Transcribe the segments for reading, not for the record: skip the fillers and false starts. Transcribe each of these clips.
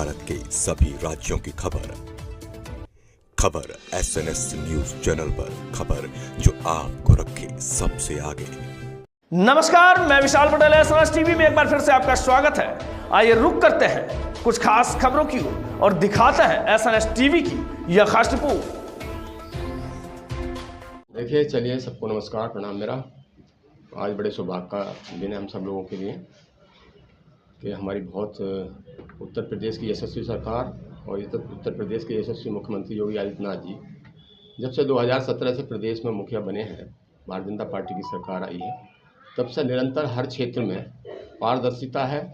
भारत के सभी राज्यों की खबर SNS न्यूज चैनल पर, खबर जो आपको रखे सबसे आगे। नमस्कार, मैं विशाल पटेल, SNS टीवी में एक बार फिर से आपका स्वागत है। आइए रुक करते हैं कुछ खास खबरों की ओर और दिखाते हैं SNS टीवी की यह खास रिपोर्ट। देखिए, चलिए, सबको नमस्कार, प्रणाम। मेरा आज बड़े सौभाग्य का दिन है हम सब लोगों के लिए कि हमारी बहुत उत्तर प्रदेश की यशस्वी सरकार और उत्तर प्रदेश के यशस्वी मुख्यमंत्री योगी आदित्यनाथ जी जब से 2017 से प्रदेश में मुखिया बने हैं, भारतीय जनता पार्टी की सरकार आई है, तब से निरंतर हर क्षेत्र में पारदर्शिता है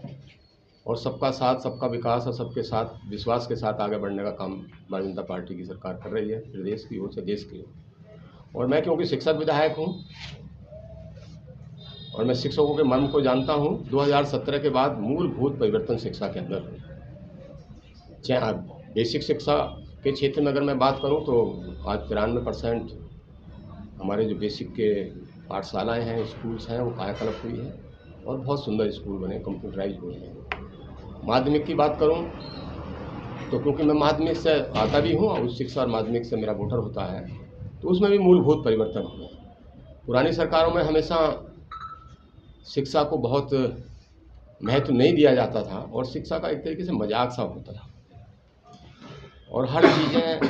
और सबका साथ, सबका विकास और सबके साथ विश्वास के साथ आगे बढ़ने का काम भारतीय जनता पार्टी की सरकार कर रही है, प्रदेश की ओर से, देश की ओर। और मैं क्योंकि शिक्षक विधायक हूँ और मैं शिक्षकों के मर्म को जानता हूँ, 2017 के बाद मूलभूत परिवर्तन शिक्षा के अंदर हुए। चाहे बेसिक शिक्षा के क्षेत्र में अगर मैं बात करूँ तो आज 93% हमारे जो बेसिक के पाठशालाएँ हैं, स्कूल्स हैं, वो कायाकल्प हुई है और बहुत सुंदर स्कूल बने, कंप्यूटराइज हुए हैं। माध्यमिक की बात करूँ तो क्योंकि मैं माध्यमिक से आता भी हूँ और उच्च शिक्षा और माध्यमिक से मेरा वोटर होता है, तो उसमें भी मूलभूत परिवर्तन हुए। पुरानी सरकारों में हमेशा शिक्षा को बहुत महत्व नहीं दिया जाता था और शिक्षा का एक तरीके से मजाक सा होता था और हर चीज़ें,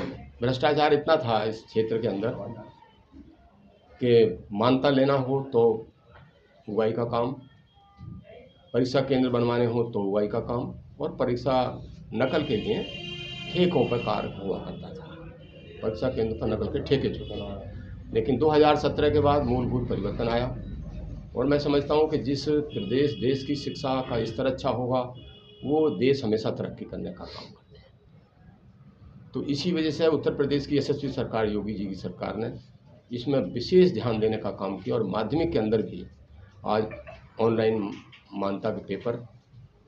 भ्रष्टाचार इतना था इस क्षेत्र के अंदर कि मान्यता लेना हो तो उगाई का काम, परीक्षा केंद्र बनवाने हो तो उगाई का काम, और परीक्षा नकल के लिए ठेकों पर कार्य हुआ करता था। परीक्षा केंद्र पर नकल के ठेके चुके। लेकिन 2017 के बाद मूलभूत परिवर्तन आया और मैं समझता हूँ कि जिस देश की शिक्षा का स्तर अच्छा होगा, वो देश हमेशा तरक्की करने का काम करते हैं। तो इसी वजह से उत्तर प्रदेश की यशस्वी सरकार, योगी जी की सरकार ने इसमें विशेष ध्यान देने का काम किया और माध्यमिक के अंदर भी आज ऑनलाइन मान्यता के पेपर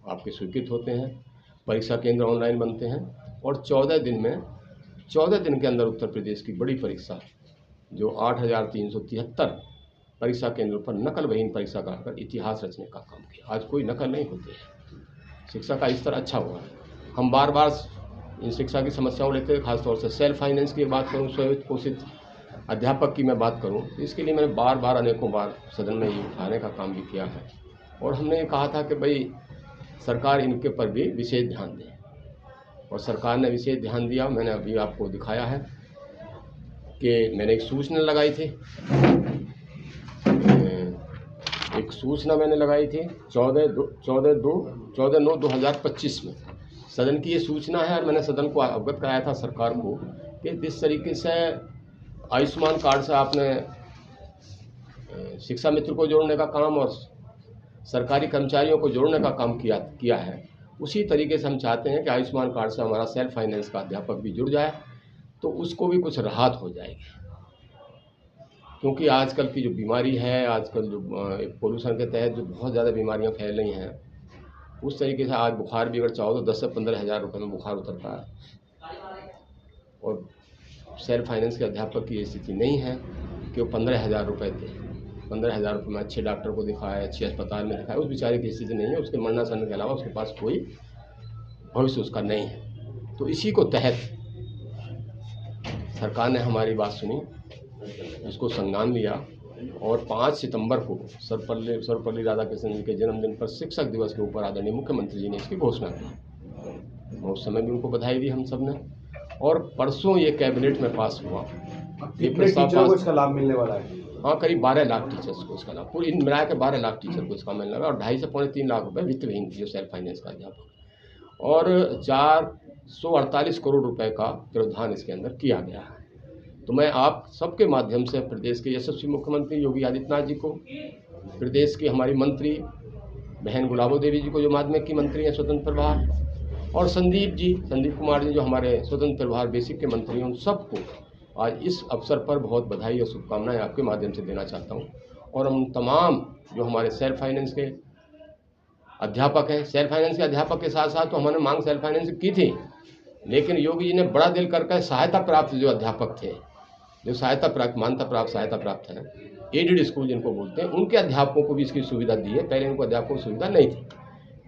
आपके स्वीकृत होते हैं, परीक्षा केंद्र ऑनलाइन बनते हैं और 14 दिन के अंदर उत्तर प्रदेश की बड़ी परीक्षा जो 8,373 परीक्षा केंद्रों पर नकल विहीन परीक्षा कराकर इतिहास रचने का काम किया। आज कोई नकल नहीं होती है, शिक्षा का स्तर अच्छा हुआ है। हम बार बार इन शिक्षा की समस्याओं लेते हैं, खासतौर से सेल्फ फाइनेंस की बात करूँ, स्वयं पोषित अध्यापक की मैं बात करूँ, इसके लिए मैंने बार बार अनेकों बार सदन में ये उठाने का काम भी किया है और हमने ये कहा था कि भाई सरकार इनके पर भी विशेष ध्यान दे और सरकार ने विशेष ध्यान दिया। मैंने अभी आपको दिखाया है कि मैंने एक सूचना लगाई थी, 14/9/2025 में सदन की ये सूचना है और मैंने सदन को अवगत कराया था सरकार को कि जिस तरीके से आयुष्मान कार्ड से आपने शिक्षा मित्र को जोड़ने का काम और सरकारी कर्मचारियों को जोड़ने का काम किया है, उसी तरीके से हम चाहते हैं कि आयुष्मान कार्ड से हमारा सेल्फ फाइनेंस का अध्यापक भी जुड़ जाए तो उसको भी कुछ राहत हो जाएगी। क्योंकि आजकल की जो बीमारी है, आजकल जो पोल्यूशन के तहत जो बहुत ज़्यादा बीमारियां फैल रही हैं, उस तरीके से आज बुखार भी अगर चाहो तो 10 से 15 हज़ार रुपये में बुखार उतरता है और सेल्फ फाइनेंस के अध्यापक की ये स्थिति नहीं है कि वो 15,000 रुपये दे। 15,000 रुपये में अच्छे डॉक्टर को दिखाए, अच्छे अस्पताल में दिखाए, उस बेचारे की स्थिति नहीं है। उसके मरणासन के अलावा उसके पास कोई भविष्य उसका नहीं है। तो इसी को तहत सरकार ने हमारी बात सुनी, इसको संज्ञान लिया और 5 सितंबर को सर्वपल्ली राधाकृष्णन जी के जन्मदिन पर शिक्षक दिवस के ऊपर आदरणीय मुख्यमंत्री जी ने इसकी घोषणा की। उस समय भी उनको बधाई दी हम सब ने और परसों ये कैबिनेट में पास हुआ। ये टीचरों को इसका लाभ मिलने वाला है? हाँ, करीब 12 लाख टीचर्स को इसका लाभ, पूरी मिला के 12 लाख टीचर को इसका मिलने वाला और 2.5 से पौने 3 लाख रुपये वित्तविहीन जो सेल्फ फाइनेंस का अध्यापक और 448 करोड़ रुपए का प्रावधान इसके अंदर किया गया है। तो मैं आप सबके माध्यम से प्रदेश के यशस्वी मुख्यमंत्री योगी आदित्यनाथ जी को, प्रदेश की हमारी मंत्री बहन गुलाबो देवी जी को जो माध्यमिक की मंत्री हैं स्वतंत्र प्रभार, और संदीप कुमार जी जो हमारे स्वतंत्र प्रभार बेसिक के मंत्री हैं, उन सबको आज इस अवसर पर बहुत बधाई और शुभकामनाएं आपके माध्यम से देना चाहता हूं। और हम तमाम जो हमारे सेल्फ फाइनेंस के अध्यापक हैं, सेल्फ फाइनेंस के अध्यापक के साथ साथ तो हमने मांग सेल्फ फाइनेंस की थी, लेकिन योगी जी ने बड़ा दिल करके सहायता प्राप्त जो अध्यापक थे, जो सहायता प्राप्त, मान्यता प्राप्त, सहायता प्राप्त हैं, एडेड स्कूल जिनको बोलते हैं, उनके अध्यापकों को भी इसकी सुविधा दी है। पहले उनको अध्यापकों को सुविधा नहीं थी।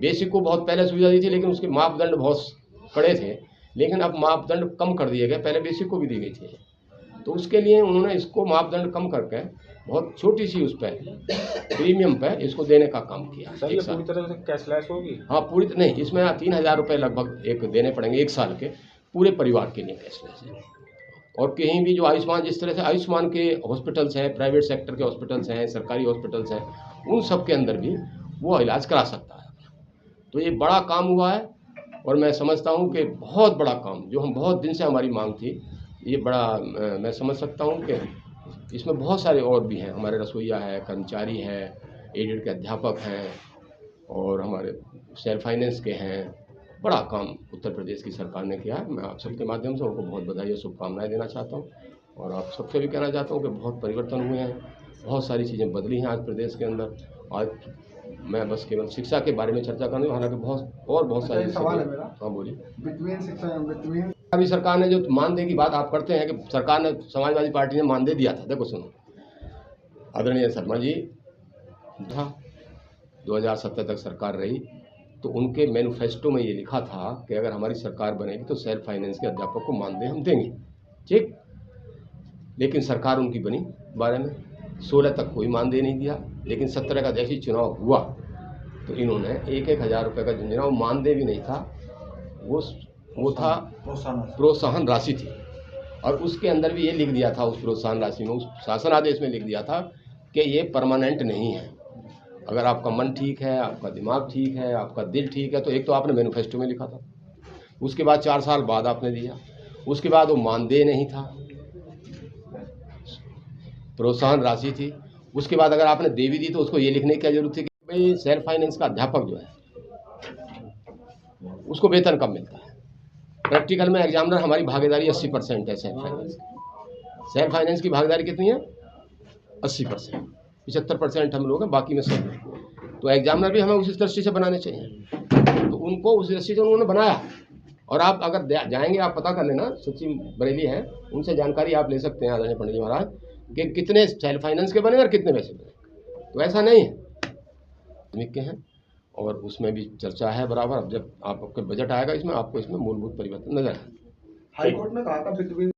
बेसिक को बहुत पहले सुविधा दी थी, लेकिन उसके मापदंड बहुत कड़े थे, लेकिन अब मापदंड कम कर दिए गए, पहले बेसिक को भी दी गई थी। तो उसके लिए उन्होंने इसको मापदंड कम करके बहुत छोटी सी उस पर प्रीमियम पे इसको देने का काम किया। सर ये पूरी तरह से कैशलेस होगी? हाँ पूरी नहीं, इसमें 3,000 रुपये लगभग एक देने पड़ेंगे 1 साल के, पूरे परिवार के लिए कैशलेस है। और कहीं भी जो आयुष्मान, जिस तरह से आयुष्मान के हॉस्पिटल्स हैं, प्राइवेट सेक्टर के हॉस्पिटल्स हैं, सरकारी हॉस्पिटल्स हैं, उन सब के अंदर भी वो इलाज करा सकता है। तो ये बड़ा काम हुआ है और मैं समझता हूँ कि बहुत बड़ा काम, जो हम बहुत दिन से हमारी मांग थी, ये बड़ा मैं समझ सकता हूँ कि इसमें बहुत सारे और भी हैं, हमारे रसोईया है, कर्मचारी हैं, एडेड के अध्यापक हैं और हमारे सेल्फ फाइनेंस के हैं। बड़ा काम उत्तर प्रदेश की सरकार ने किया है। मैं आप सबके माध्यम से उनको बहुत बधाई और शुभकामनाएं देना चाहता हूँ और आप सबसे भी कहना चाहता हूँ कि बहुत परिवर्तन हुए हैं, बहुत सारी चीज़ें बदली हैं आज प्रदेश के अंदर। आज मैं बस केवल शिक्षा के बारे में चर्चा करनी, हालांकि बहुत सारी सवाल है मेरा। हाँ बोलिए। बिटवीन अभी सरकार ने जो मानदेय की बात आप करते हैं कि सरकार ने, समाजवादी पार्टी ने मानदेय दिया था, देखो सुनो, आदरणीय शर्मा जी था 2017 तक सरकार रही, तो उनके मैनिफेस्टो में ये लिखा था कि अगर हमारी सरकार बनेगी तो सेल्फ फाइनेंस के अध्यापक को मानदेय हम देंगे, ठीक। लेकिन सरकार उनकी बनी 12 में, 16 तक कोई मानदेय नहीं दिया। लेकिन 17 का जैसे ही चुनाव हुआ तो इन्होंने 1-1 हज़ार रुपये का जो मानदेय भी नहीं था, वो था प्रोत्साहन राशि थी। और उसके अंदर भी ये लिख दिया था, उस प्रोत्साहन राशि में, उस शासन आदेश में लिख दिया था कि ये परमानेंट नहीं है। अगर आपका मन ठीक है, आपका दिमाग ठीक है, आपका दिल ठीक है, तो एक तो आपने मैनिफेस्टो में लिखा था, उसके बाद 4 साल बाद आपने दिया, उसके बाद वो मानदेय नहीं था, प्रोत्साहन राशि थी। उसके बाद अगर आपने दे भी दी तो उसको ये लिखने की क्या जरूरत थी कि भाई सेल्फ फाइनेंस का अध्यापक जो है उसको वेतन कब मिलता है। प्रैक्टिकल में एग्जामिनर हमारी भागीदारी 80% है सेल्फ फाइनेंस की भागीदारी कितनी है? 80%। 75% हम लोग हैं, बाकी में सब। तो एग्जामिनर भी हमें उसी दृष्टि से बनाने चाहिए, तो उनको उस दृष्टि से उन्होंने बनाया। और आप अगर जाएंगे, आप पता कर लेना, सचिव बरेली हैं, उनसे जानकारी आप ले सकते हैं आदरणीय पंडित जी महाराज, कि कितने सेल्फ फाइनेंस के बने और कितने पैसे बने। तो ऐसा नहीं है के हैं, और उसमें भी चर्चा है बराबर। अब जब आपके बजट आएगा इसमें, आपको इसमें मूलभूत परिवर्तन नजर आएगा। हाईकोर्ट ने कहा था बिटवीन